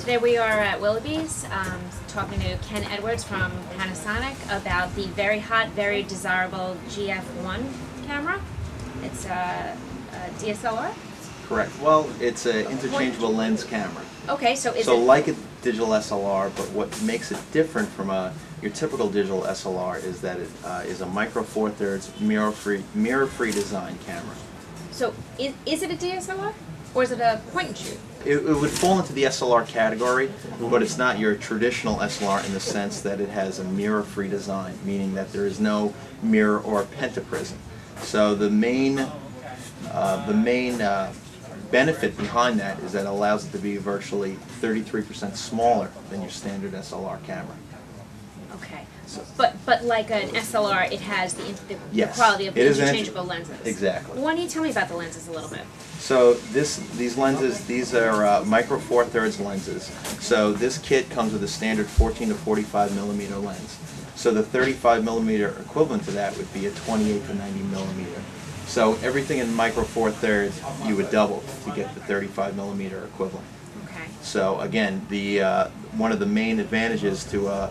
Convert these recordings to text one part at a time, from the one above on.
Today we are at Willoughby's talking to Ken Edwards from Panasonic about the very hot, very desirable GF1 camera. It's a DSLR? Correct. Well, it's an interchangeable lens camera. Okay, so is so it... like a digital SLR, but what makes it different from your typical digital SLR is that it is a micro four thirds mirror-free design camera. So is it a DSLR? Or is it a point and shoot? It would fall into the SLR category, but it's not your traditional SLR in the sense that it has a mirror-free design, meaning that there is no mirror or pentaprism. So the main benefit behind that is that it allows it to be virtually 33% smaller than your standard SLR camera. Okay, but like an SLR, it has the Yes, quality of it the is interchangeable lenses. Exactly. Why don't you tell me about the lenses a little bit? So these lenses, these are micro four thirds lenses. So this kit comes with a standard 14 to 45 millimeter lens. So the 35 millimeter equivalent to that would be a 28 to 90 millimeter. So everything in micro four thirds you would double to get the 35 millimeter equivalent. Okay. So again, the one of the main advantages to a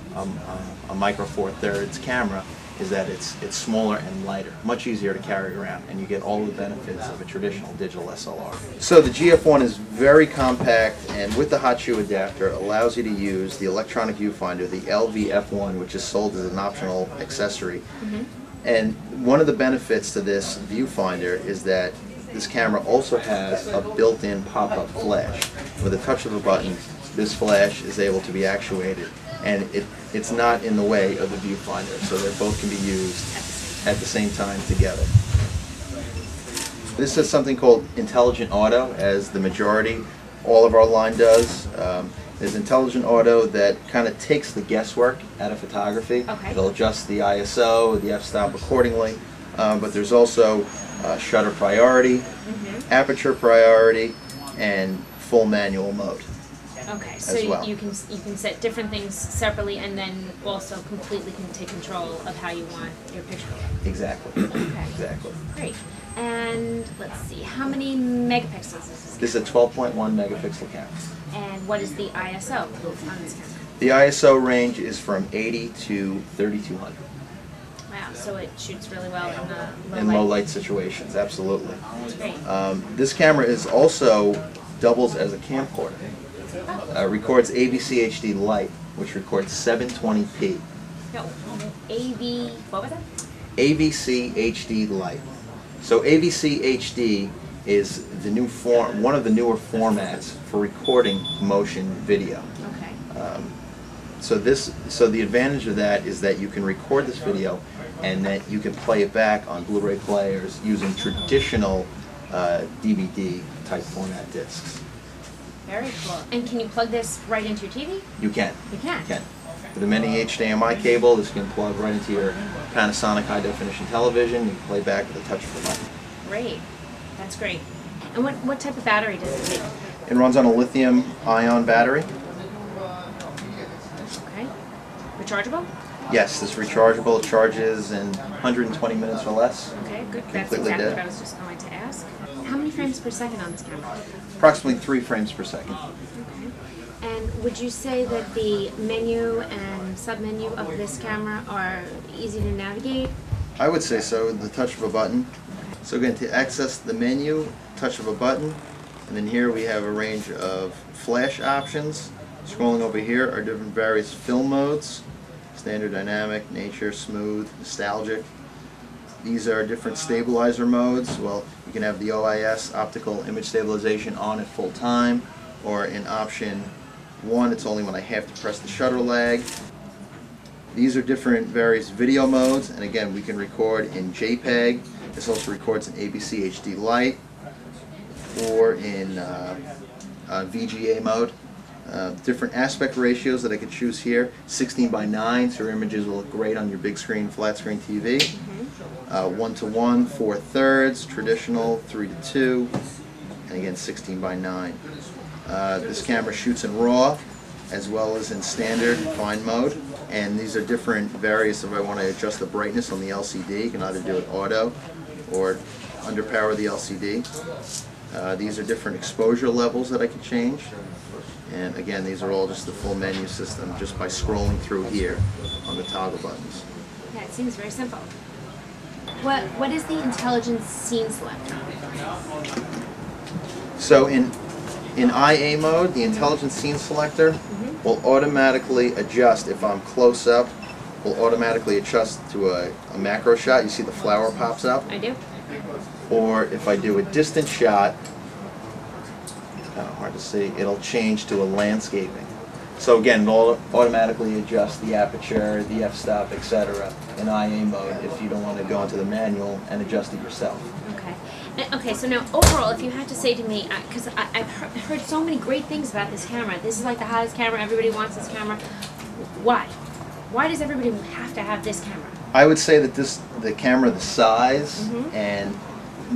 micro four thirds camera is that it's smaller and lighter, much easier to carry around, and you get all the benefits of a traditional digital SLR. So the GF1 is very compact, and with the hot shoe adapter allows you to use the electronic viewfinder, the LVF1, which is sold as an optional accessory. Mm-hmm. And one of the benefits to this viewfinder is that this camera also has a built-in pop-up flash. With a touch of a button, this flash is able to be actuated, and it's not in the way of the viewfinder, so they both can be used at the same time together. This is something called Intelligent Auto, as the majority, all of our line does. There's Intelligent Auto that kind of takes the guesswork out of photography. Okay. It'll adjust the ISO, the f-stop accordingly, but there's also shutter priority, aperture priority, and full manual mode. Okay, so you can set different things separately, and then also completely can take control of how you want your picture to look. Exactly. Okay. Exactly. Great. And let's see, how many megapixels is this? This is a 12.1 megapixel camera. And what is the ISO on this camera? The ISO range is from 80 to 3200. Wow, so it shoots really well in low light situations, absolutely. That's great. This camera is also doubles as a camcorder. Records AVC HD Lite, which records 720p. No, what was that? AVC HD Lite. So AVC HD is the new one of the newer formats for recording motion video. Okay. So the advantage of that is that you can record this video and that you can play it back on Blu-ray players using traditional DVD type format discs. Very cool. And can you plug this right into your TV? You can. You can? You can. With a mini HDMI cable, this can plug right into your Panasonic high definition television. You can play back with a touch of a button. Great. That's great. And what type of battery does it take? It runs on a lithium-ion battery. Okay. Rechargeable? Yes, this rechargeable. It charges in 120 minutes or less. Okay, good. That's Completely exactly dead. what I was just going to ask. How many frames per second on this camera? Approximately 3 frames per second. Okay. And would you say that the menu and sub-menu of this camera are easy to navigate? I would say so, with the touch of a button. So again, to access the menu, touch of a button, and then here we have a range of flash options. Scrolling over here are different various film modes: standard, dynamic, nature, smooth, nostalgic. These are different stabilizer modes. Well, you can have the OIS, optical image stabilization, on at full time, or in option 1, it's only when I have to press the shutter lag. These are different various video modes, and again, we can record in JPEG. This also records in AVC HD Lite, or in VGA mode. Different aspect ratios that I could choose here: 16:9, so your images will look great on your big screen, flat screen TV. 1:1, 4/3, traditional, 3:2, and again 16:9. This camera shoots in RAW as well as in standard fine mode, and these are different various. If I want to adjust the brightness on the LCD, you can either do it auto or underpower the LCD. These are different exposure levels that I can change. And again, these are all just the full menu system just by scrolling through here on the toggle buttons. Yeah, it seems very simple. What is the intelligent scene selector? So in IA mode, the intelligent scene selector will automatically adjust. If I'm close up, will automatically adjust to a macro shot. You see the flower pops up? I do. Or if I do a distant shot, kind of hard to see, it'll change to a landscaping. So again, it'll automatically adjust the aperture, the f-stop, etc. in IA mode if you don't want to go into the manual and adjust it yourself. Okay. Okay, so now overall, if you had to say to me, because I've heard so many great things about this camera. This is like the hottest camera, everybody wants this camera. Why? Why does everybody have to have this camera? I would say that the camera, the size and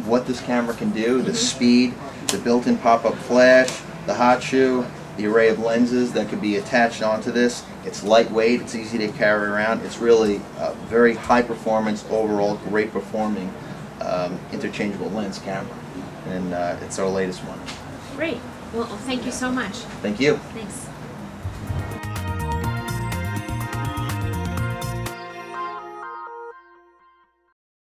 what this camera can do, the speed, the built-in pop-up flash, the hot shoe, the array of lenses that could be attached onto this. It's lightweight, it's easy to carry around. It's really a very high performance, overall great performing interchangeable lens camera. And it's our latest one. Great. Well, thank you so much. Thank you. Thanks.